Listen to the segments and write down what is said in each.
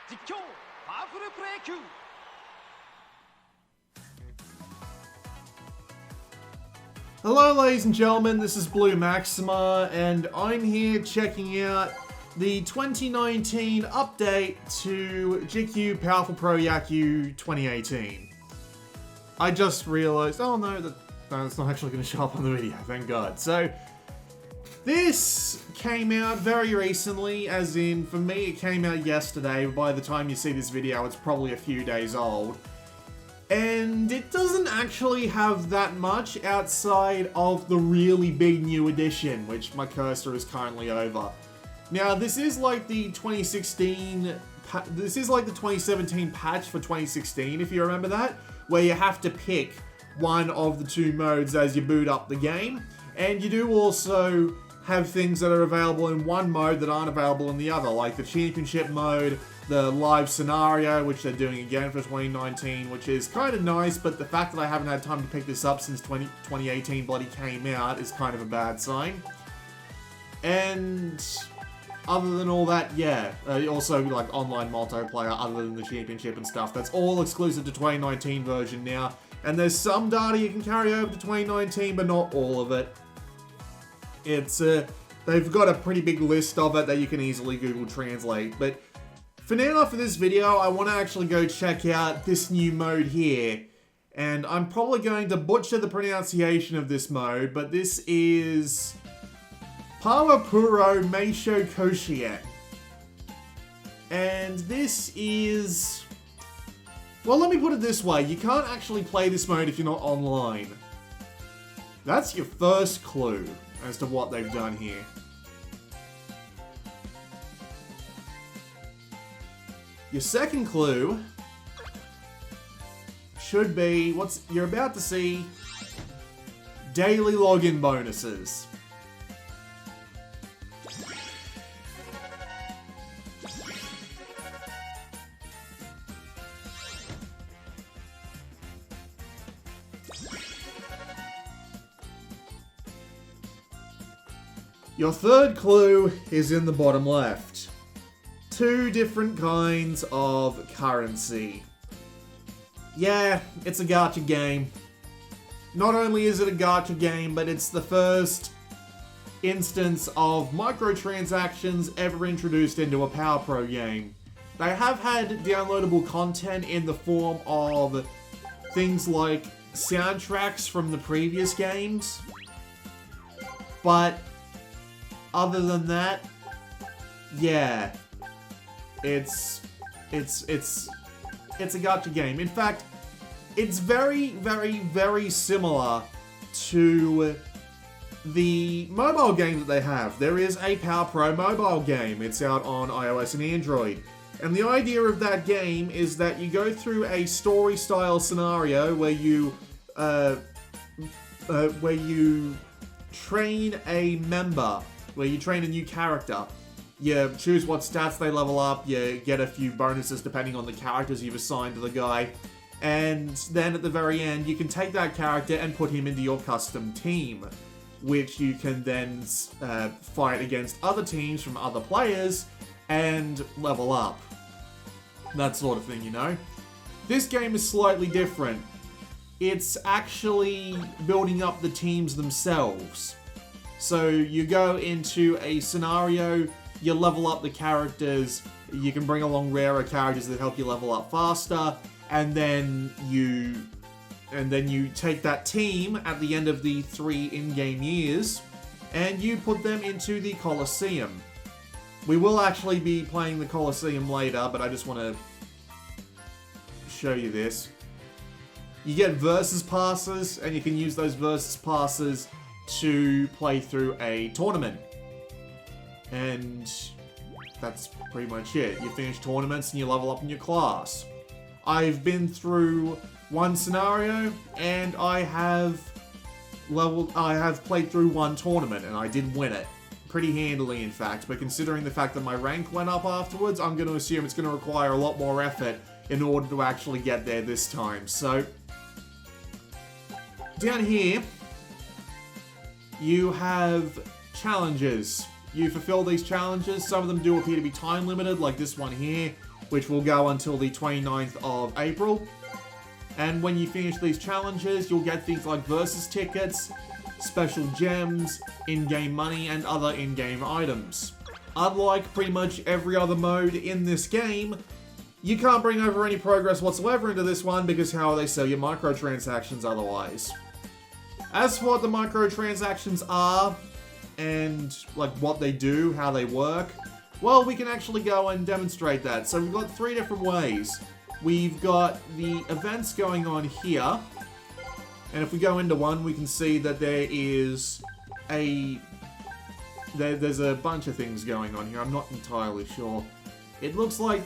Jikkyou, powerful play Q. Hello ladies and gentlemen, this is Blue Maxima, and I'm here checking out the 2019 update to Jikkyou Powerful Pro Yakyuu 2018. I just realized, oh no, that's not actually going to show up on the video, thank God. So, this came out very recently, as in, for me it came out yesterday. By the time you see this video, it's probably a few days old. And it doesn't actually have that much outside of the really big new edition, which my cursor is currently over. Now, this is like the 2017 patch for 2016, if you remember that, where you have to pick one of the two modes as you boot up the game. And you do also have things that are available in one mode that aren't available in the other, like the championship mode, the live scenario, which they're doing again for 2019, which is kind of nice, but the fact that I haven't had time to pick this up since 2018 bloody came out is kind of a bad sign. And other than all that, yeah, also like online multiplayer other than the championship and stuff, that's all exclusive to 2019 version now. And there's some data you can carry over to 2019, but not all of it. It's, they've got a pretty big list of it that you can easily Google Translate, but for now, for this video, I want to actually go check out this new mode here. And I'm probably going to butcher the pronunciation of this mode, but this is Pawapuro Meisho Koshien. And this is... well, let me put it this way. You can't actually play this mode if you're not online. That's your first clue as to what they've done here. Your second clue should be what's you're about to see: daily login bonuses. Your third clue is in the bottom left. Two different kinds of currency. Yeah, it's a gacha game. Not only is it a gacha game, but it's the first instance of microtransactions ever introduced into a Power Pro game. They have had downloadable content in the form of things like soundtracks from the previous games, but other than that, yeah. It's a gacha game. In fact, it's very, very, very similar to the mobile game that they have. There is a Power Pro mobile game. It's out on iOS and Android. And the idea of that game is that you go through a story-style scenario where you train a member, where you train a new character. You choose what stats they level up, you get a few bonuses depending on the characters you've assigned to the guy, and then at the very end you can take that character and put him into your custom team, which you can then fight against other teams from other players and level up. That sort of thing, you know? This game is slightly different. It's actually building up the teams themselves. So you go into a scenario, you level up the characters, you can bring along rarer characters that help you level up faster, and then you take that team at the end of the 3 in-game years, and you put them into the Colosseum. We will actually be playing the Colosseum later, but I just want to show you this. You get versus passes, and you can use those versus passes to play through a tournament. And that's pretty much it. You finish tournaments and you level up in your class. I've been through one scenario and I have played through one tournament and I did win it. Pretty handily, in fact, but considering the fact that my rank went up afterwards, I'm going to assume it's going to require a lot more effort in order to actually get there this time. So, down here, you have challenges. you fulfill these challenges. Some of them do appear to be time limited, like this one here, which will go until the 29th of April. And when you finish these challenges, you'll get things like versus tickets, special gems, in-game money, and other in-game items. Unlike pretty much every other mode in this game, you can't bring over any progress whatsoever into this one because how they sell your microtransactions otherwise. As for what the microtransactions are, and like what they do, how they work, well, we can actually go and demonstrate that. So we've got 3 different ways. We've got the events going on here, and if we go into one, we can see that there's a bunch of things going on here. I'm not entirely sure. It looks like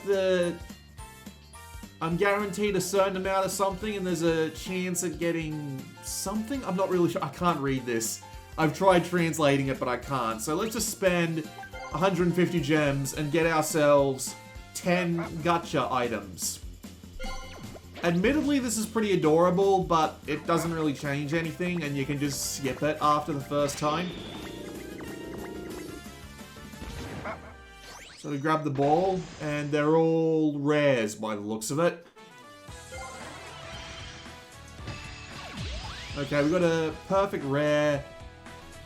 I'm guaranteed a certain amount of something, and there's a chance at getting something? I'm not really sure. I can't read this. I've tried translating it, but I can't. So let's just spend 150 gems and get ourselves 10 gacha items. Admittedly, this is pretty adorable, but it doesn't really change anything, and you can just skip it after the first time. So we grab the ball, and they're all rares by the looks of it. Okay, we've got a perfect rare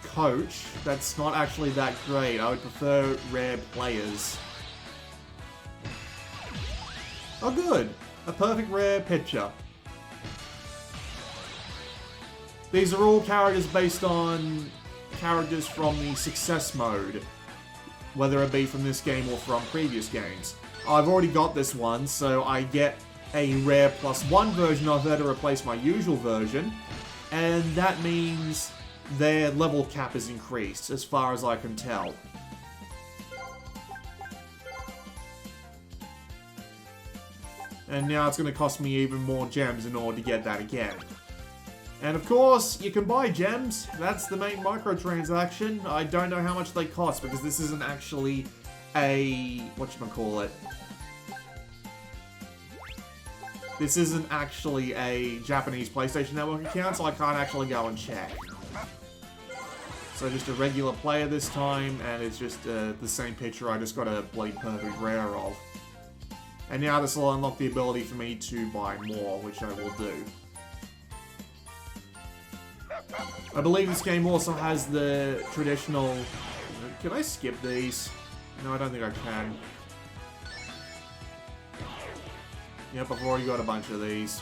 coach. That's not actually that great. I would prefer rare players. Oh, good. A perfect rare pitcher. These are all characters based on characters from the success mode, whether it be from this game or from previous games. I've already got this one, so I get a rare +1 version of it to replace my usual version, and that means their level cap is increased, as far as I can tell. And now it's going to cost me even more gems in order to get that again. And of course, you can buy gems. That's the main microtransaction. I don't know how much they cost because this isn't actually a... whatchamacallit. This isn't actually a Japanese PlayStation Network account, so I can't actually go and check. So just a regular player this time, and it's just the same picture I just got a bloody perfect rare of. And now this will unlock the ability for me to buy more, which I will do. I believe this game also has the traditional... Can I skip these? No, I don't think I can. Yep, I've already got a bunch of these.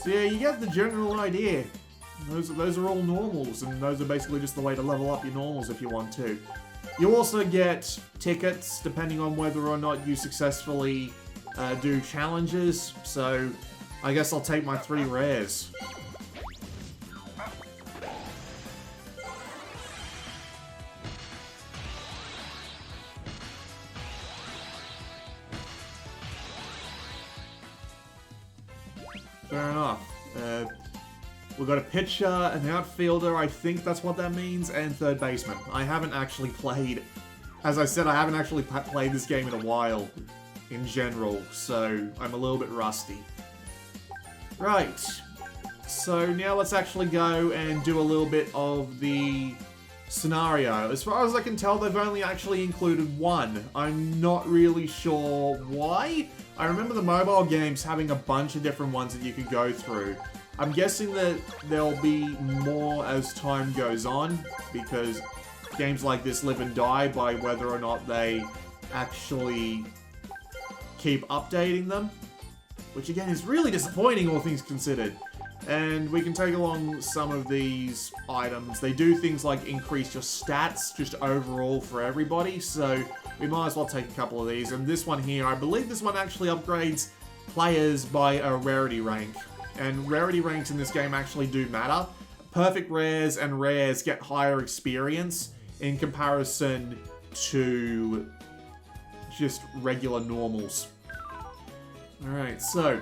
So yeah, you get the general idea. Those are all normals, and those are basically just the way to level up your normals if you want to. You also get tickets, depending on whether or not you successfully do challenges, so I guess I'll take my 3 rares. Fair enough. We've got a pitcher, an outfielder, I think that's what that means, and third baseman. I haven't actually played... As I said, I haven't actually played this game in a while, in general, so I'm a little bit rusty. Right. So now let's actually go and do a little bit of the scenario. As far as I can tell, they've only actually included 1. I'm not really sure why. I remember the mobile games having a bunch of different ones that you could go through. I'm guessing that there'll be more as time goes on, because games like this live and die by whether or not they actually keep updating them. Which again is really disappointing, all things considered. And we can take along some of these items. They do things like increase your stats just overall for everybody, so we might as well take a couple of these. And this one here, I believe this one actually upgrades players by a rarity rank. And rarity ranks in this game actually do matter. Perfect rares and rares get higher experience in comparison to just regular normals. Alright, so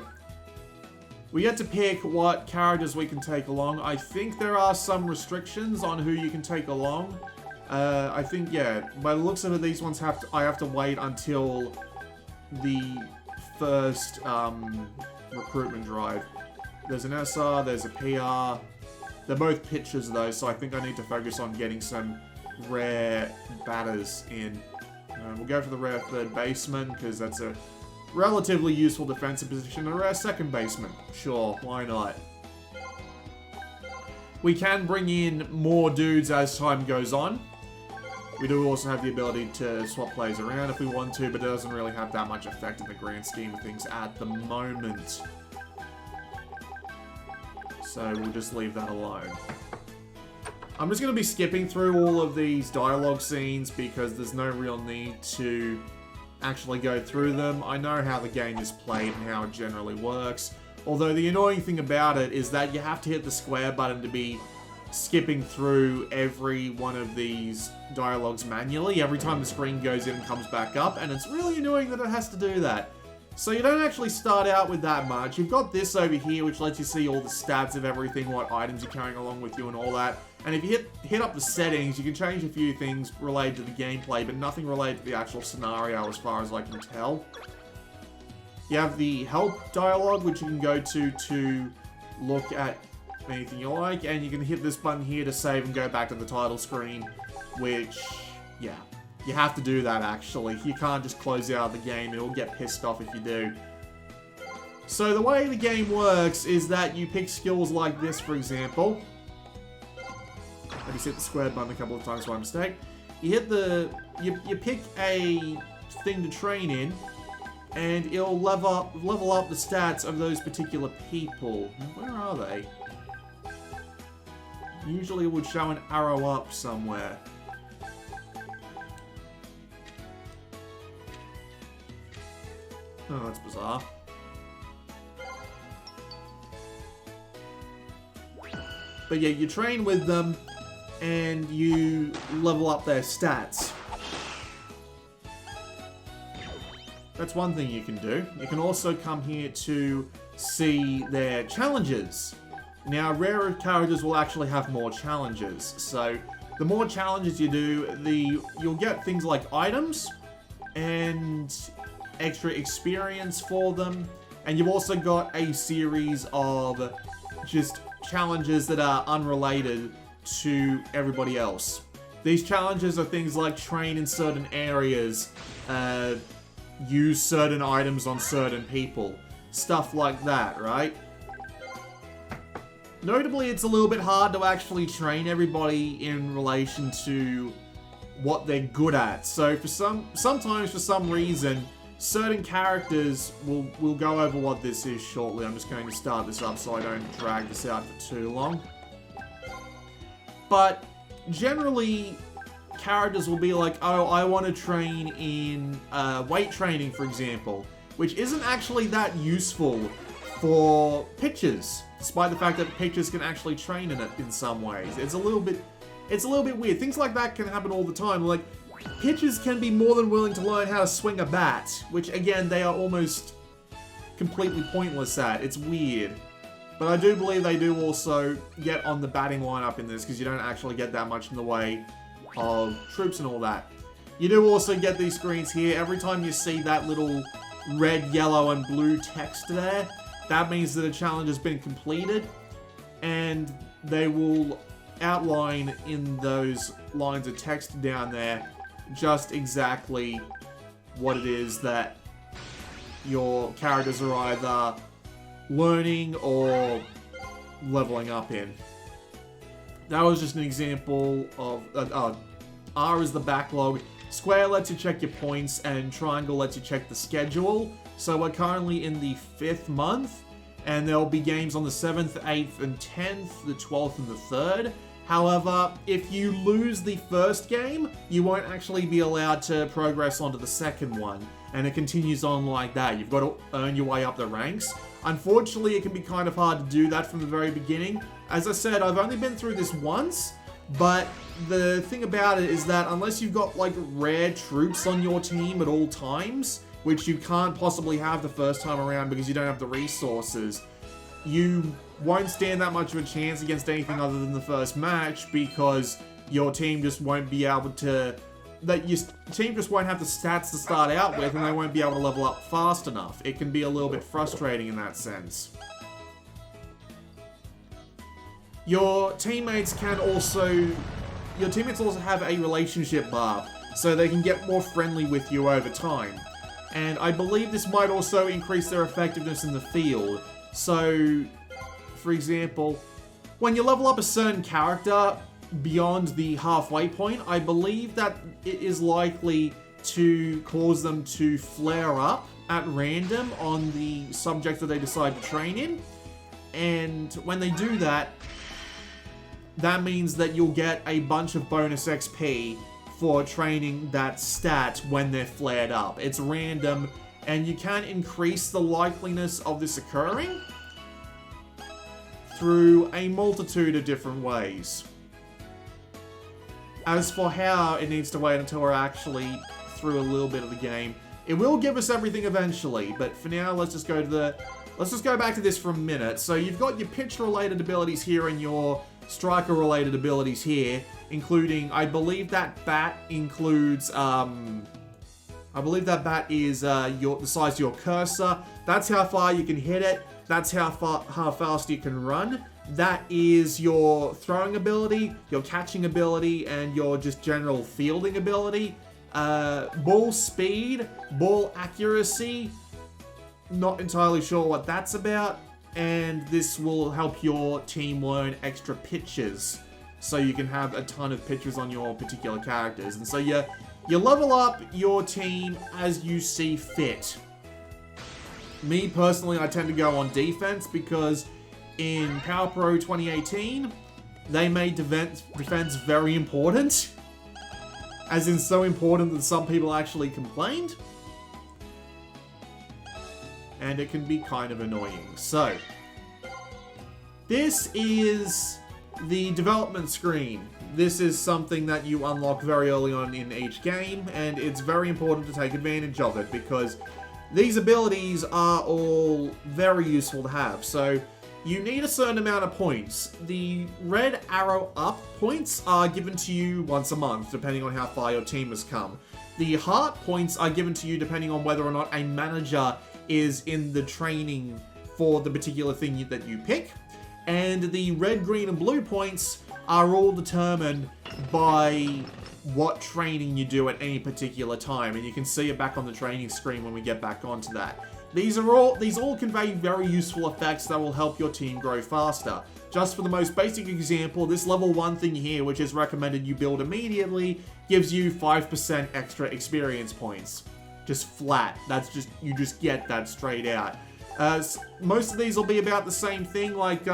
We get to pick what characters we can take along. I think there are some restrictions on who you can take along. I think, yeah, by the looks of it, these ones I have to wait until the first recruitment drive. There's an SR, there's a PR. They're both pitchers though, so I think I need to focus on getting some rare batters in. We'll go for the rare third baseman, because that's a relatively useful defensive position. A rare second baseman. Sure, why not? We can bring in more dudes as time goes on. We do also have the ability to swap players around if we want to, but it doesn't really have that much effect in the grand scheme of things at the moment. So we'll just leave that alone. I'm just going to be skipping through all of these dialogue scenes because there's no real need to actually go through them. I know how the game is played and how it generally works. Although the annoying thing about it is that you have to hit the square button to be skipping through every one of these dialogues manually every time the screen goes in and comes back up, and it's really annoying that it has to do that. So you don't actually start out with that much. You've got this over here which lets you see all the stats of everything, what items you're carrying along with you and all that. And if you hit up the settings, you can change a few things related to the gameplay, but nothing related to the actual scenario as far as I can tell. You have the help dialogue, which you can go to look at anything you like, and you can hit this button here to save and go back to the title screen, which, yeah, you have to do that actually. You can't just close out the game, it'll get pissed off if you do. So the way the game works is that you pick skills like this, for example. I just hit the square button a couple of times by mistake. You hit the, you pick a thing to train in, and it'll level up the stats of those particular people. Where are they? Usually it would show an arrow up somewhere. Oh, that's bizarre. But yeah, you train with them, and you level up their stats. That's one thing you can do. You can also come here to see their challenges. Now, rarer characters will actually have more challenges. So, the more challenges you do, you'll get things like items and extra experience for them. And you've also got a series of just challenges that are unrelated to everybody else. These challenges are things like train in certain areas, use certain items on certain people, stuff like that, right? Notably, it's a little bit hard to actually train everybody in relation to what they're good at. So sometimes for some reason, certain characters, we'll go over what this is shortly. I'm just going to start this up so I don't drag this out for too long. But generally, characters will be like, oh, I want to train in weight training, for example, which isn't actually that useful for pitchers, despite the fact that pitchers can actually train in it in some ways. It's a little bit weird. Things like that can happen all the time. Like, pitchers can be more than willing to learn how to swing a bat, which again, they are almost completely pointless at. It's weird. But I do believe they do also get on the batting lineup in this, because you don't actually get that much in the way of troops and all that. You do also get these screens here. Every time you see that little red, yellow, and blue text there, that means that a challenge has been completed, and they will outline in those lines of text down there just exactly what it is that your characters are either learning or leveling up in. That was just an example of R is the backlog, square lets you check your points, and triangle lets you check the schedule. So we're currently in the 5th month, and there'll be games on the 7th, 8th, and 10th, the 12th, and the 3rd. However, if you lose the first game, you won't actually be allowed to progress onto the second one, and it continues on like that. You've got to earn your way up the ranks. Unfortunately, it can be kind of hard to do that from the very beginning. As I said, I've only been through this once, but the thing about it is that unless you've got like rare troops on your team at all times, which you can't possibly have the first time around because you don't have the resources, you won't stand that much of a chance against anything other than the first match because your team just won't be able to... Your team just won't have the stats to start out with, and they won't be able to level up fast enough. It can be a little bit frustrating in that sense. Your teammates also have a relationship bar, so they can get more friendly with you over time. And I believe this might also increase their effectiveness in the field. So, for example, when you level up a certain character beyond the halfway point, I believe that it is likely to cause them to flare up at random on the subject that they decide to train in. And when they do that, that means that you'll get a bunch of bonus XP for training that stat when they're flared up. It's random, and you can increase the likeliness of this occurring through a multitude of different ways. As for how, it needs to wait until we're actually through a little bit of the game. It will give us everything eventually, but for now, let's just go back to this for a minute. So you've got your pitch-related abilities here and your striker-related abilities here, including, I believe that bat includes, I believe that bat is the size of your cursor. That's how far you can hit it. That's how fast you can run. That is your throwing ability, your catching ability, and your just general fielding ability. Ball speed, ball accuracy, not entirely sure what that's about. And this will help your team learn extra pitches, so you can have a ton of pitches on your particular characters. And so you level up your team as you see fit. Me, personally, I tend to go on defense because in Power Pro 2018, they made defense very important. As in so important that some people actually complained. And it can be kind of annoying. So, this is the development screen. This is something that you unlock very early on in each game, and it's very important to take advantage of it because these abilities are all very useful to have. So, you need a certain amount of points. The red arrow up points are given to you once a month, depending on how far your team has come. The heart points are given to you depending on whether or not a manager is in the training for the particular thing that you pick. And the red, green, and blue points are all determined by what training you do at any particular time. And you can see it back on the training screen when we get back onto that. These all convey very useful effects that will help your team grow faster. Just for the most basic example, this level 1 thing here, which is recommended you build immediately, gives you 5% extra experience points. Just flat. You just get that straight out. Most of these will be about the same thing, like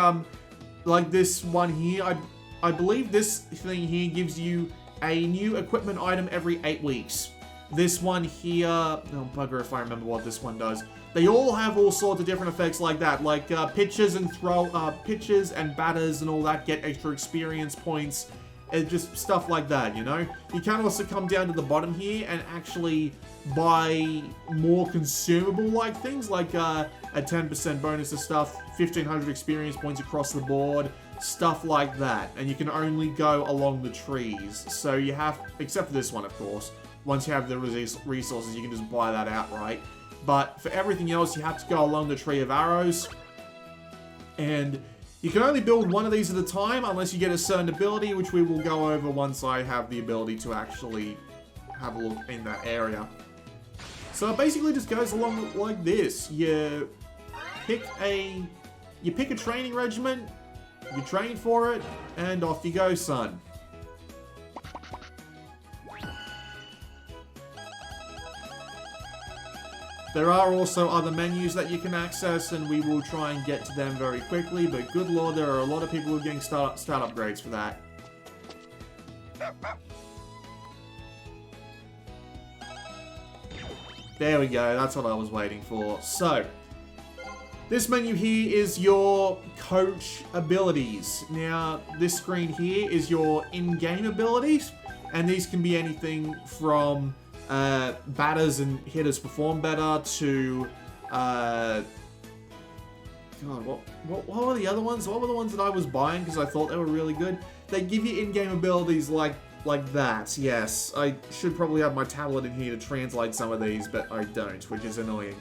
this one here. I believe this thing here gives you a new equipment item every 8 weeks. This one here, oh bugger if I remember what this one does. They all have all sorts of different effects like that, like pitches and batters and all that get extra experience points, and just stuff like that, you know? You can also come down to the bottom here and actually buy more consumable-like things, like a 10% bonus of stuff, 1,500 experience points across the board, stuff like that. And you can only go along the trees, so you have, except for this one, of course. Once you have the resources, you can just buy that outright. But for everything else, you have to go along the tree of arrows. And you can only build one of these at a time unless you get a certain ability, which we will go over once I have the ability to actually have a look in that area. So it basically just goes along like this. You pick a training regiment, you train for it, and off you go, son. There are also other menus that you can access, and we will try and get to them very quickly, but good lord, there are a lot of people who are getting start upgrades for that. There we go, that's what I was waiting for. So, this menu here is your coach abilities. Now, this screen here is your in-game abilities, and these can be anything from batters and hitters perform better to God, what were the other ones? What were the ones that I was buying because I thought they were really good? They give you in-game abilities like that, yes. I should probably have my tablet in here to translate some of these, but I don't, which is annoying.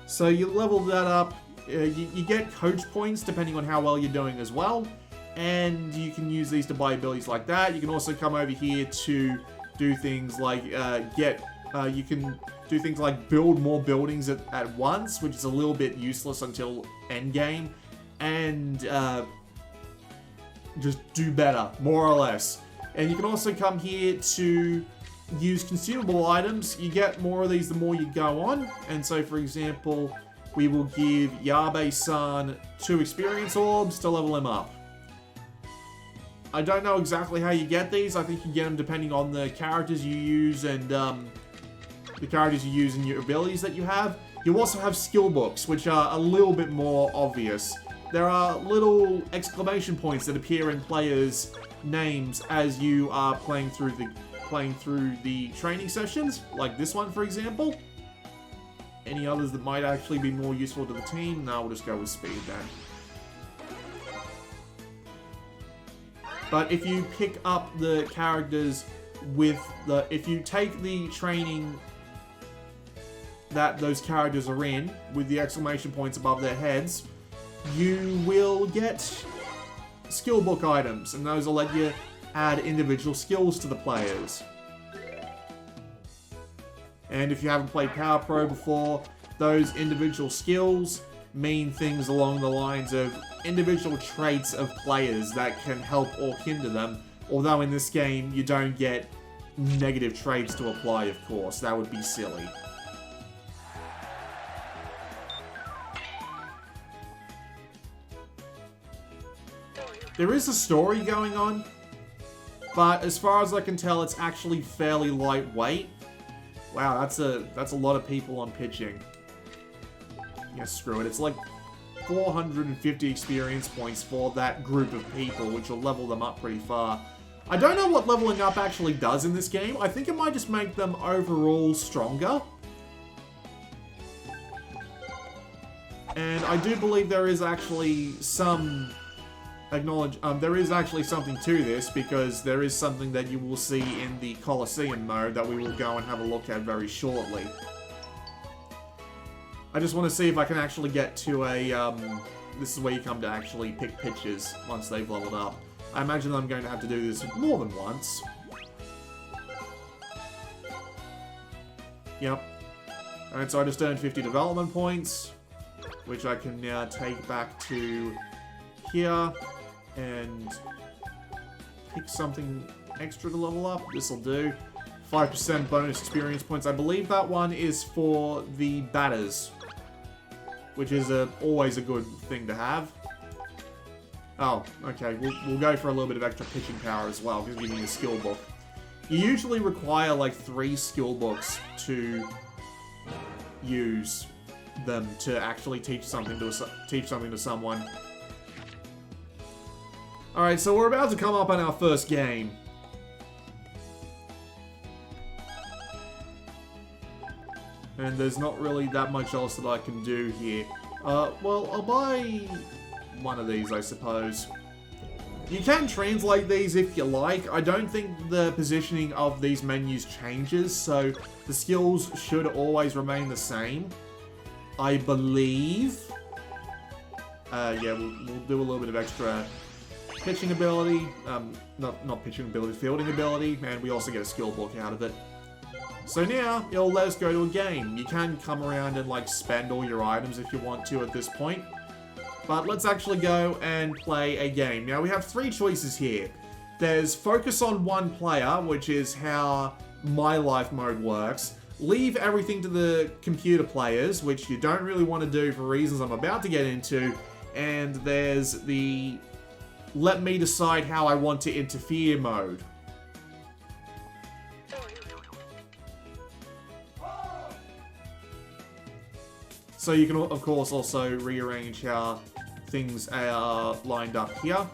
So you level that up. You get coach points depending on how well you're doing as well. And you can use these to buy abilities like that. You can also come over here to do things like you can do things like build more buildings at once, which is a little bit useless until endgame. And just do better, more or less. And you can also come here to use consumable items. You get more of these the more you go on. And so, for example, we will give Yabe-san 2 experience orbs to level him up. I don't know exactly how you get these. I think you get them depending on the characters you use and the characters you use and your abilities that you have. You also have skill books, which are a little bit more obvious. There are little exclamation points that appear in players' names as you are playing through the training sessions, like this one, for example. Any others that might actually be more useful to the team? No, we'll just go with speed then. But if you pick up the characters if you take the training that those characters are in with the exclamation points above their heads, you will get skill book items, and those will let you add individual skills to the players. And if you haven't played Power Pro before, those individual skills mean things along the lines of individual traits of players that can help or hinder them. Although in this game, you don't get negative traits to apply, of course. That would be silly. There is a story going on, but as far as I can tell, it's actually fairly lightweight. Wow, that's a lot of people on pitching. Yeah, screw it. It's like 450 experience points for that group of people, which will level them up pretty far. I don't know what leveling up actually does in this game. I think it might just make them overall stronger. And I do believe there is actually some... there is actually something to this, because there is something that you will see in the Colosseum mode that we will go and have a look at very shortly. I just want to see if I can actually get to a, this is where you come to actually pick pitches once they've leveled up. I imagine I'm going to have to do this more than once. Yep. Alright, so I just earned 50 development points, which I can now take back to here and pick something extra to level up. This'll do. 5% bonus experience points. I believe that one is for the batters, which is always a good thing to have. Oh, okay. We'll go for a little bit of extra pitching power as well, because giving you a skill book. You usually require like 3 skill books to use them to actually teach something to someone. Alright, so we're about to come up on our first game. And there's not really that much else that I can do here. Well, I'll buy one of these, I suppose. You can translate these if you like. I don't think the positioning of these menus changes, so the skills should always remain the same. I believe. Yeah, we'll do a little bit of extra pitching ability. Not pitching ability, fielding ability, and we also get a skill book out of it. So now, it'll let us go to a game. You can come around and like spend all your items if you want to at this point. But let's actually go and play a game. Now we have 3 choices here. There's focus on one player, which is how my life mode works. Leave everything to the computer players, which you don't really want to do for reasons I'm about to get into. And there's the let me decide how I want to interfere mode. So you can, of course, also rearrange how things are lined up here.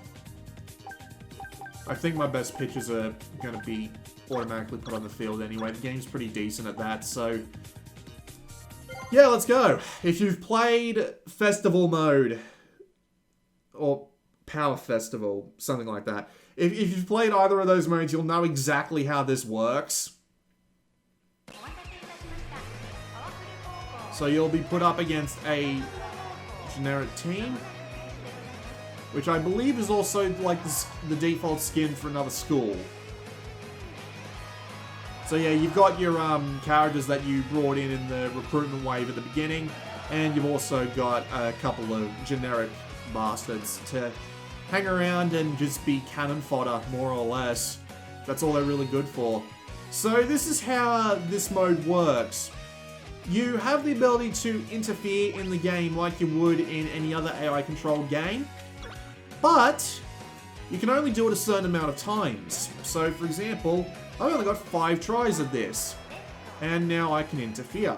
I think my best pitches are going to be automatically put on the field anyway. The game's pretty decent at that, so... yeah, let's go. If you've played Festival Mode or Power Festival, something like that. If you've played either of those modes, you'll know exactly how this works. So you'll be put up against a generic team, which I believe is also like the default skin for another school. So yeah, you've got your characters that you brought in the recruitment wave at the beginning, and you've also got a couple of generic bastards to hang around and just be cannon fodder, more or less. That's all they're really good for. So this is how this mode works. You have the ability to interfere in the game like you would in any other AI-controlled game, but you can only do it a certain amount of times. So, for example, I've only got 5 tries at this, and now I can interfere.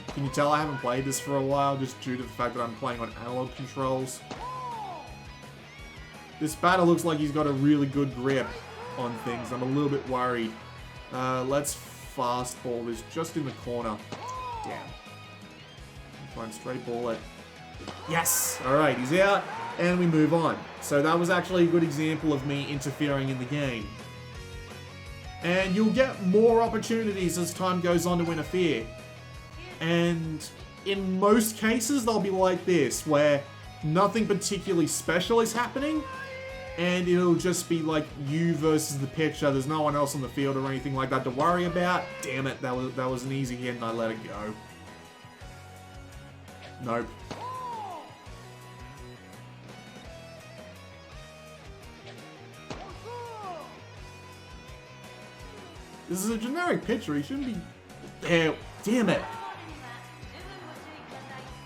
Can you tell I haven't played this for a while, just due to the fact that I'm playing on analog controls? This batter looks like he's got a really good grip on things. I'm a little bit worried. Let's fastball this just in the corner. Damn. Fine, straight ball it. Yes! Alright, he's out, and we move on. So that was actually a good example of me interfering in the game. And you'll get more opportunities as time goes on to interfere. And in most cases, they'll be like this, where nothing particularly special is happening, and it'll just be like you versus the pitcher. There's no one else on the field or anything like that to worry about. Damn it, that was an easy hit and I let it go. Nope. This is a generic pitcher, he shouldn't be... There, damn it!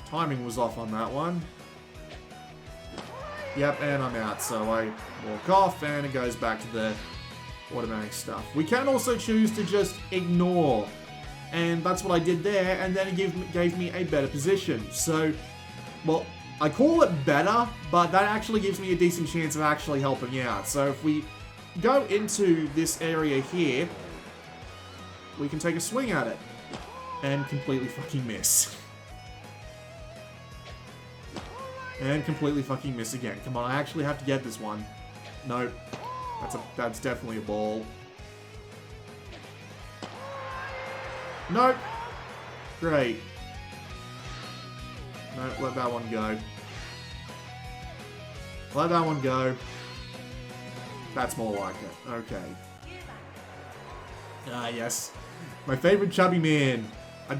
Timing was off on that one. Yep, and I'm out, so I walk off, and it goes back to the automatic stuff. We can also choose to just ignore, and that's what I did there, and then it gave me a better position. So, well, I call it better, but that actually gives me a decent chance of actually helping out. So if we go into this area here, we can take a swing at it, and completely fucking miss. And completely fucking miss again. Come on, I actually have to get this one. Nope. That's definitely a ball. Nope. Great. Nope, let that one go. Let that one go. That's more like it. Okay. Ah, yes. My favorite chubby man.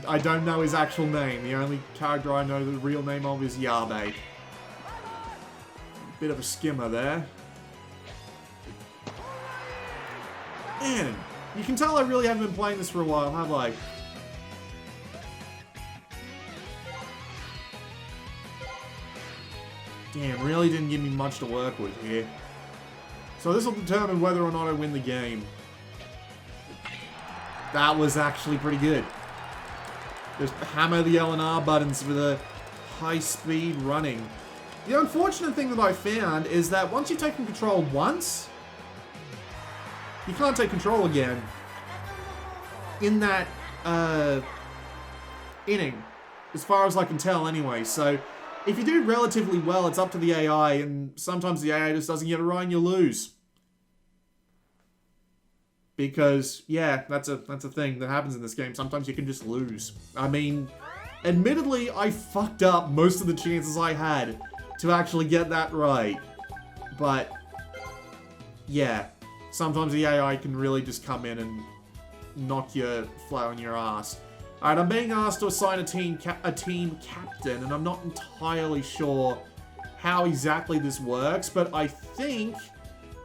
I don't know his actual name. The only character I know the real name of is Yabe. Bit of a skimmer there. Man, you can tell I really haven't been playing this for a while, have I? Damn, really didn't give me much to work with here. So this will determine whether or not I win the game. That was actually pretty good. Just hammer the L and R buttons with a high-speed running. The unfortunate thing that I found is that once you've taken control once, you can't take control again in that inning, as far as I can tell anyway. So if you do relatively well, it's up to the AI, and sometimes the AI just doesn't get it right and you lose. Because, yeah, that's a thing that happens in this game. Sometimes you can just lose. I mean, admittedly, I fucked up most of the chances I had to actually get that right. But, yeah, sometimes the AI can really just come in and knock you flat on your ass. Alright, I'm being asked to assign a team captain, and I'm not entirely sure how exactly this works, but I think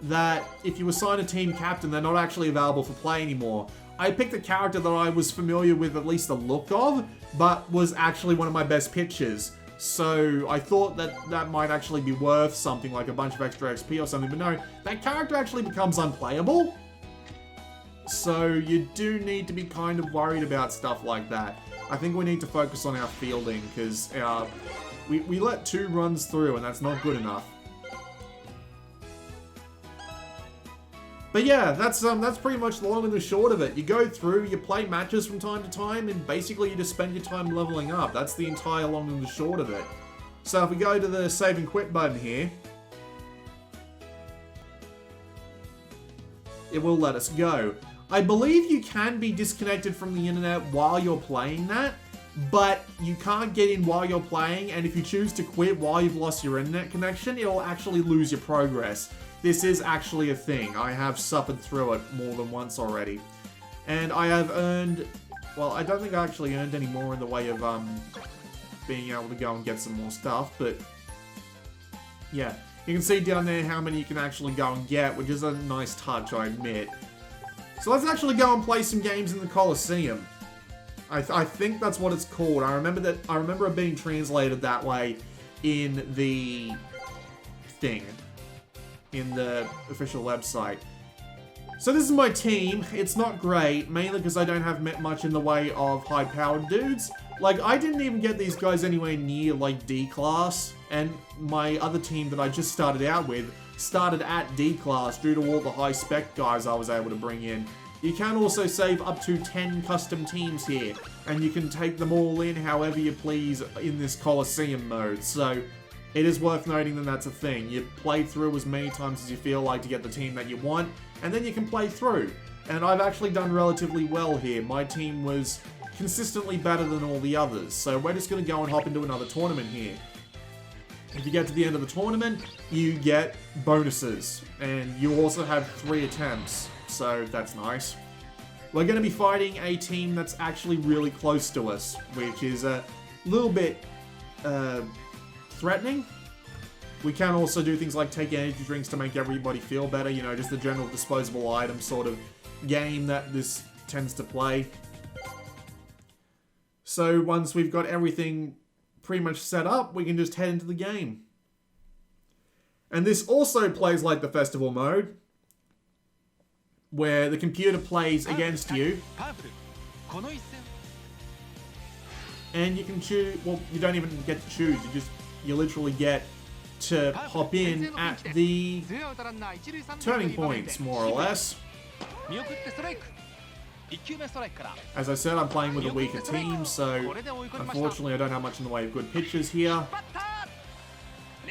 that if you assign a team captain, they're not actually available for play anymore. I picked a character that I was familiar with at least the look of, but was actually one of my best pitchers. So I thought that that might actually be worth something like a bunch of extra XP or something, but no, that character actually becomes unplayable. So you do need to be kind of worried about stuff like that. I think we need to focus on our fielding, because we let 2 runs through, and that's not good enough. But yeah, that's pretty much the long and the short of it. You go through, you play matches from time to time, and basically you just spend your time leveling up. That's the entire long and the short of it. So if we go to the save and quit button here, it will let us go. I believe you can be disconnected from the internet while you're playing that, but you can't get in while you're playing, and if you choose to quit while you've lost your internet connection, it'll actually lose your progress. This is actually a thing. I have suffered through it more than once already. And I have earned... Well, I don't think I actually earned any more in the way of being able to go and get some more stuff, but... Yeah. You can see down there how many you can actually go and get, which is a nice touch, I admit. So let's actually go and play some games in the Coliseum. I think that's what it's called. I remember it being translated that way in the thing, in the official website. So this is my team. It's not great, mainly because I don't have much in the way of high-powered dudes. Like, I didn't even get these guys anywhere near, like, D class, and my other team that I just started out with started at D class due to all the high-spec guys I was able to bring in. You can also save up to 10 custom teams here, and you can take them all in however you please in this Coliseum mode, so it is worth noting that that's a thing. You play through as many times as you feel like to get the team that you want, and then you can play through. And I've actually done relatively well here. My team was consistently better than all the others, so we're just going to go and hop into another tournament here. If you get to the end of the tournament, you get bonuses, and you also have 3 attempts. So that's nice. We're going to be fighting a team that's actually really close to us, which is a little bit threatening. We can also do things like take energy drinks to make everybody feel better, you know, just the general disposable item sort of game that this tends to play. So once we've got everything pretty much set up, we can just head into the game. And this also plays like the festival mode, where the computer plays against you, and you can choose. Well, you don't even get to choose. You literally get to hop in at the turning points, more or less. As I said, I'm playing with a weaker team, so unfortunately I don't have much in the way of good pitches here.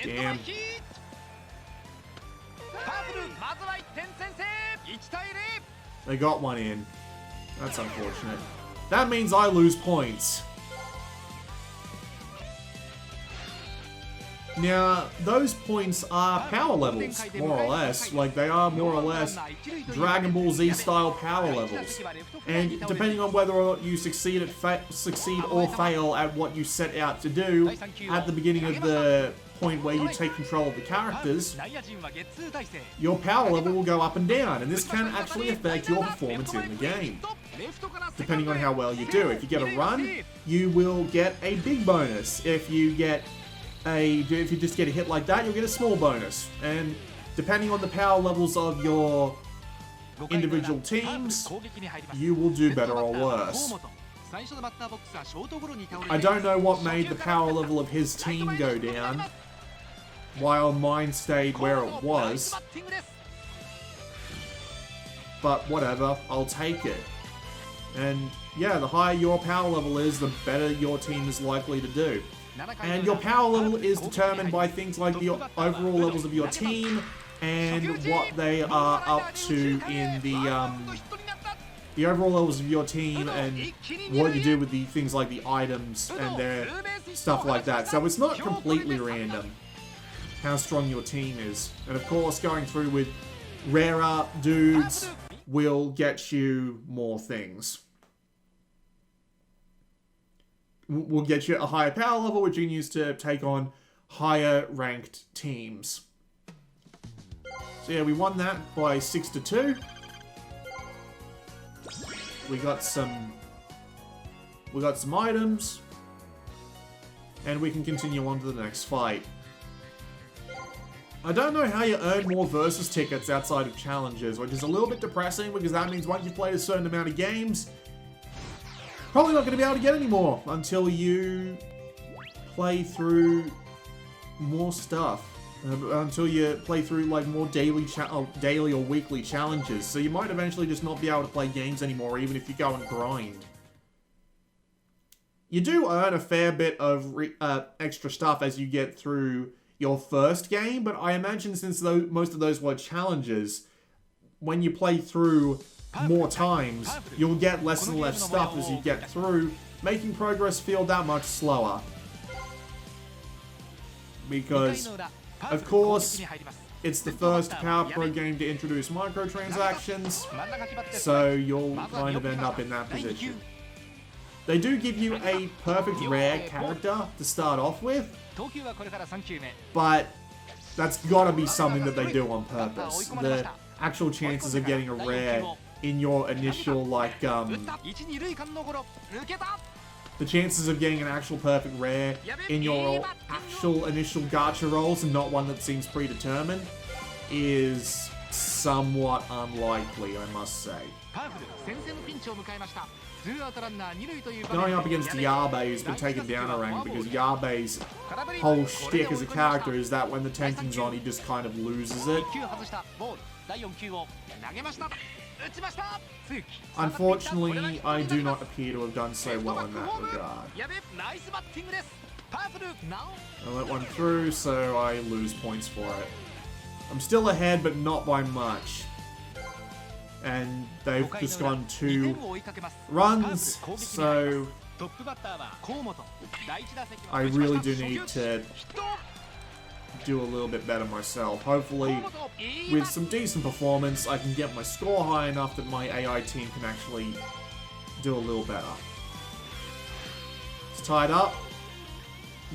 Damn. They got one in. That's unfortunate. That means I lose points. Now, those points are power levels, more or less. Like, they are more or less Dragon Ball Z style power levels. And depending on whether or not you succeed or fail at what you set out to do at the beginning of the point where you take control of the characters, your power level will go up and down, and this can actually affect your performance in the game, depending on how well you do. If you get a run, you will get a big bonus. If you just get a hit like that, you'll get a small bonus. And depending on the power levels of your individual teams, you will do better or worse. I don't know what made the power level of his team go down, while mine stayed where it was. But whatever, I'll take it. And yeah, the higher your power level is, the better your team is likely to do. And your power level is determined by things like the overall levels of your team and what they are up to in the overall levels of your team and what you do with the things like the items and their stuff like that. So it's not completely random how strong your team is. And of course, going through with rarer dudes will get you more things. Will get you a higher power level, which you can use to take on higher ranked teams. So yeah, we won that by 6-2. We got some items, and we can continue on to the next fight. I don't know how you earn more versus tickets outside of challenges, which is a little bit depressing because that means once you've played a certain amount of games, probably not going to be able to get any more until you play through more stuff. Until you play through like more daily or weekly challenges. So you might eventually just not be able to play games anymore, even if you go and grind. you do earn a fair bit of extra stuff as you get through your first game, but I imagine since most of those were challenges, when you play through more times, you'll get less and less stuff as you get through, making progress feel that much slower. Because, of course, it's the first Power Pro game to introduce microtransactions, so you'll kind of end up in that position. They do give you a perfect rare character to start off with, but that's gotta be something that they do on purpose. The actual chances of getting a rare in your initial, like, the chances of getting an actual perfect rare in your actual initial gacha rolls and not one that seems predetermined is somewhat unlikely, I must say. Going up against Yabe, who's been taken down a rank because Yabe's whole shtick as a character is that when the tanking's on, he just kind of loses it. Unfortunately, I do not appear to have done so well in that regard. I let one through, so I lose points for it. I'm still ahead, but not by much. And they've just gone 2 runs, so I really do need to do a little bit better myself. Hopefully, with some decent performance, I can get my score high enough that my AI team can actually do a little better. It's tied up.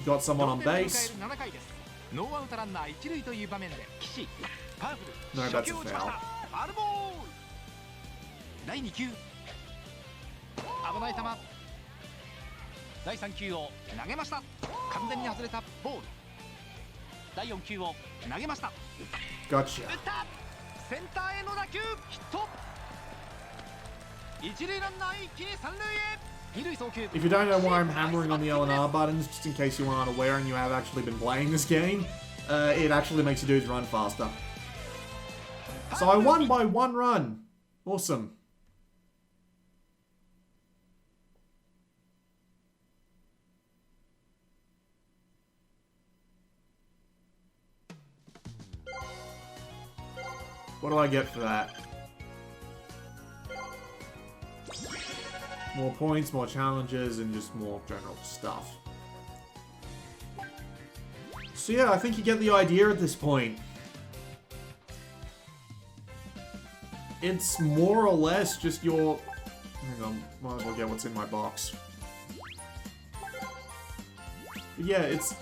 Got someone on base. No, that's a foul. 第2球危ない球第3球を投げました完全に外れたボール第4球を投げました Gotcha. 打ったセンターへの打球ヒット一塁ランナー一気に三塁へ If you don't know why I'm hammering on the L and R buttons, just in case you aren't aware and you have actually been playing this game, it actually makes your dudes run faster. So I won by 1 run. Awesome. What do I get for that? More points, more challenges, and just more general stuff. So yeah, I think you get the idea at this point. It's more or less just your... Hang on, might as well get what's in my box. But yeah, it's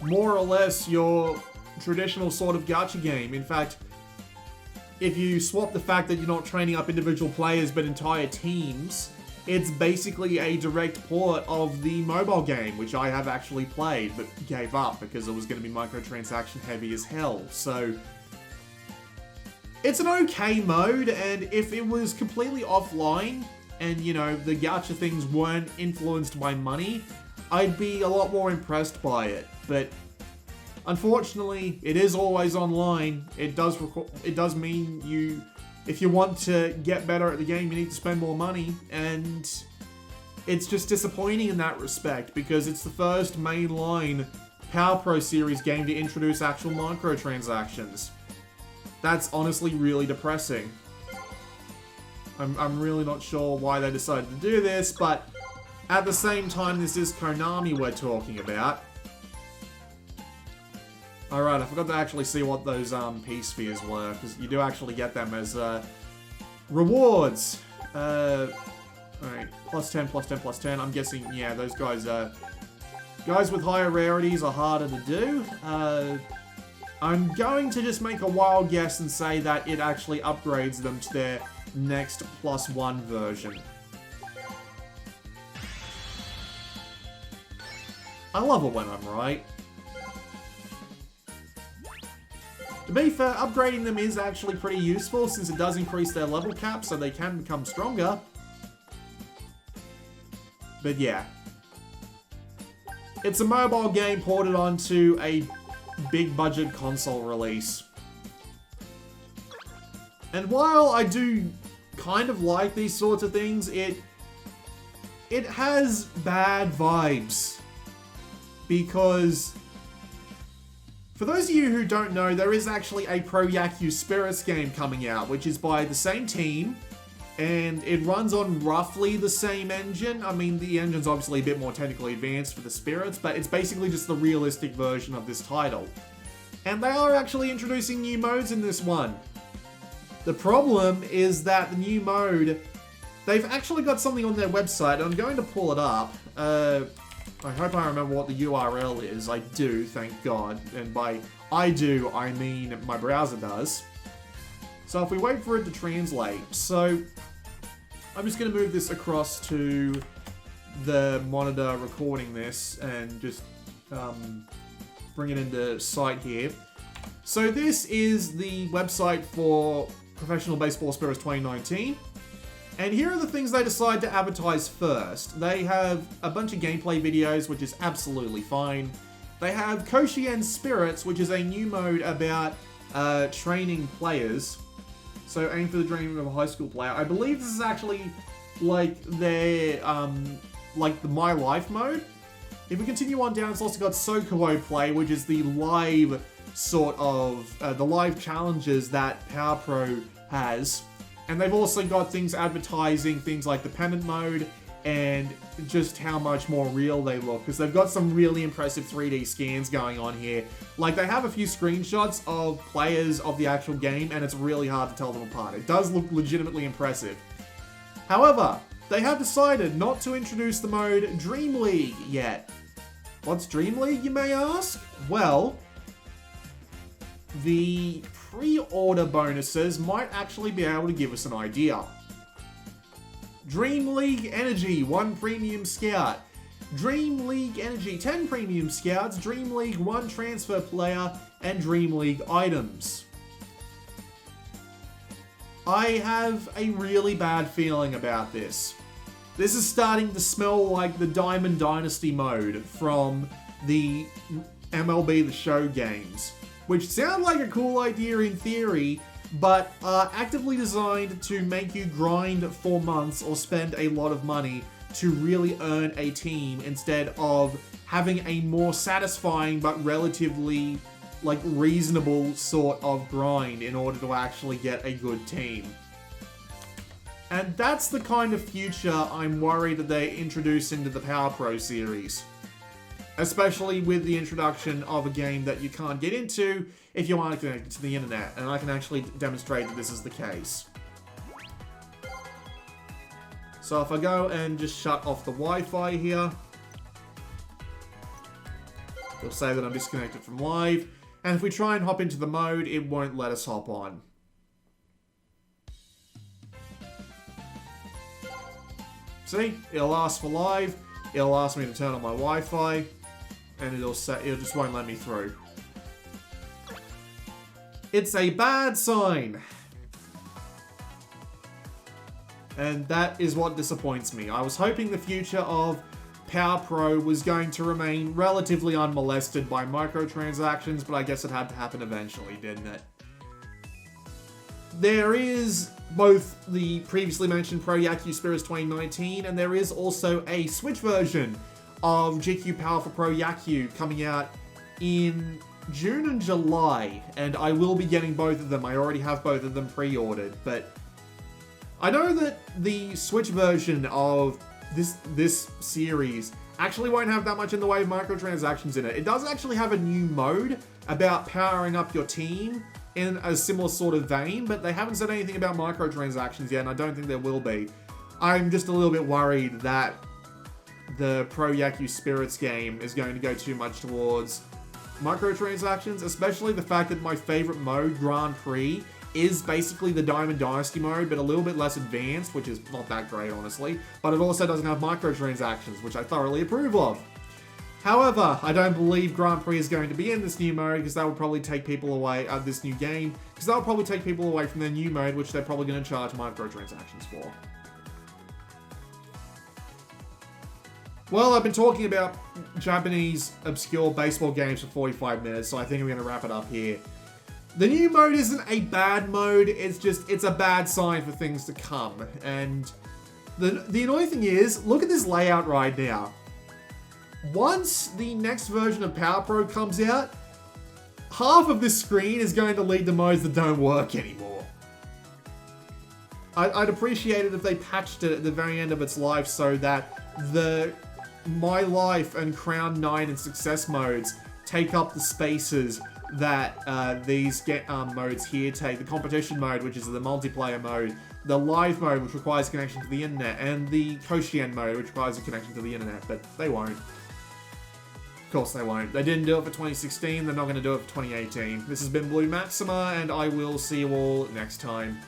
more or less your traditional sort of gacha game. In fact, if you swap the fact that you're not training up individual players but entire teams, it's basically a direct port of the mobile game, which I have actually played, but gave up because it was going to be microtransaction heavy as hell. So, it's an okay mode, and if it was completely offline, and, you know, the gacha things weren't influenced by money, I'd be a lot more impressed by it. But unfortunately, it is always online. It does mean you, if you want to get better at the game, you need to spend more money, and it's just disappointing in that respect because it's the first mainline Power Pro Series game to introduce actual microtransactions. That's honestly really depressing. I'm really not sure why they decided to do this, but at the same time, this is Konami we're talking about. Alright, I forgot to actually see what those peace spheres were, because you do actually get them as rewards. Alright, +10, +10, +10. I'm guessing, yeah, those guys with higher rarities are harder to do. I'm going to just make a wild guess and say that it actually upgrades them to their next +1 version. I love it when I'm right. To be fair, upgrading them is actually pretty useful since it does increase their level cap so they can become stronger. But yeah. It's a mobile game ported onto a big budget console release. And while I do kind of like these sorts of things, it has bad vibes. Because, for those of you who don't know, there is actually a Pro Yakyuu Spirits game coming out, which is by the same team, and it runs on roughly the same engine. I mean, the engine's obviously a bit more technically advanced for the Spirits, but it's basically just the realistic version of this title. And they are actually introducing new modes in this one. The problem is that the new mode, they've actually got something on their website. I'm going to pull it up. I hope I remember what the URL is. I do, thank God. And by I do, I mean my browser does. So if we wait for it to translate. So I'm just going to move this across to the monitor recording this and just bring it into sight here. So this is the website for Professional Baseball Spirits 2019. And here are the things they decide to advertise first. They have a bunch of gameplay videos, which is absolutely fine. They have Koshien Spirits, which is a new mode about training players. So aim for the dream of a high school player. I believe this is actually like their, like the My Life mode. If we continue on down, it's also got Sokuo Play, which is the live sort of, the live challenges that Power Pro has. And they've also got things advertising things like the pennant mode and just how much more real they look. Because they've got some really impressive 3D scans going on here. Like, they have a few screenshots of players of the actual game, and it's really hard to tell them apart. It does look legitimately impressive. However, they have decided not to introduce the mode Dream League yet. What's Dream League, you may ask? Well, the pre-order bonuses might actually be able to give us an idea. Dream League Energy, 1 Premium Scout. Dream League Energy, 10 Premium Scouts. Dream League 1 Transfer Player. And Dream League Items. I have a really bad feeling about this. This is starting to smell like the Diamond Dynasty mode from the MLB The Show games, which sound like a cool idea in theory, but are actively designed to make you grind for months or spend a lot of money to really earn a team instead of having a more satisfying but relatively like reasonable sort of grind in order to actually get a good team. And that's the kind of future I'm worried that they introduce into the Power Pro series. Especially with the introduction of a game that you can't get into if you aren't connected to the internet. And I can actually demonstrate that this is the case. So if I go and just shut off the Wi-Fi here, it'll say that I'm disconnected from live. And if we try and hop into the mode, it won't let us hop on. See? It'll ask for live. It'll ask me to turn on my Wi-Fi. And it'll just won't let me through. It's a bad sign. And that is what disappoints me. I was hoping the future of Power Pro was going to remain relatively unmolested by microtransactions, but I guess it had to happen eventually, didn't it? There is both the previously mentioned Pro Yakyuu Spirits 2019, and there is also a Switch version of Jikkyou Powerful Pro Yakyuu coming out in June and July, and I will be getting both of them. I already have both of them pre-ordered, but I know that the Switch version of this series actually won't have that much in the way of microtransactions in it. It does actually have a new mode about powering up your team in a similar sort of vein, but they haven't said anything about microtransactions yet, and I don't think there will be. I'm just a little bit worried that the Pro Yakyuu Spirits game is going to go too much towards microtransactions, especially the fact that my favorite mode, Grand Prix, is basically the Diamond Dynasty mode, but a little bit less advanced, which is not that great, honestly. But it also doesn't have microtransactions, which I thoroughly approve of. However, I don't believe Grand Prix is going to be in this new mode, because that would probably take people away, this new game, because that would probably take people away from their new mode, which they're probably going to charge microtransactions for. Well, I've been talking about Japanese obscure baseball games for 45 minutes, so I think I'm going to wrap it up here. The new mode isn't a bad mode, it's a bad sign for things to come, and The annoying thing is, look at this layout right now. Once the next version of Power Pro comes out, half of this screen is going to lead to modes that don't work anymore. I'd appreciate it if they patched it at the very end of its life so that the My Life and Crown 9 and Success modes take up the spaces that these modes here take. The competition mode, which is the multiplayer mode, the live mode, which requires a connection to the internet, and the Koshien mode, which requires a connection to the internet, but they won't. Of course they won't. They didn't do it for 2016, they're not going to do it for 2018. This has been Blue Maxima, and I will see you all next time.